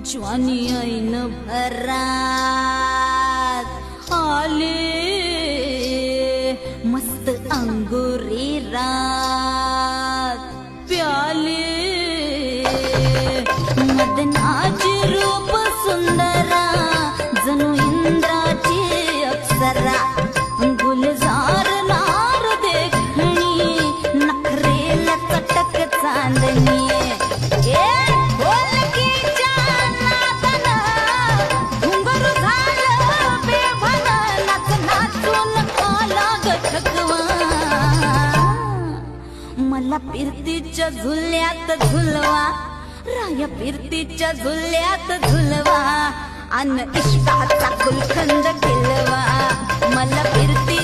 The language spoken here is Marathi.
ज्वानी ऐन भरात आले मस्त अंगुरी रात प्याले मदनाची रूप सुंदरा जणू इंद्राची अप्सरा गुलजार नार देखणी नखरेला चटक चांदणी मला फिरतीच्या झुल्यात झुलवा राया फिरतीच्या झुल्यात झुलवा अन इष्टाचा गुलखंद केलवा मला फिरती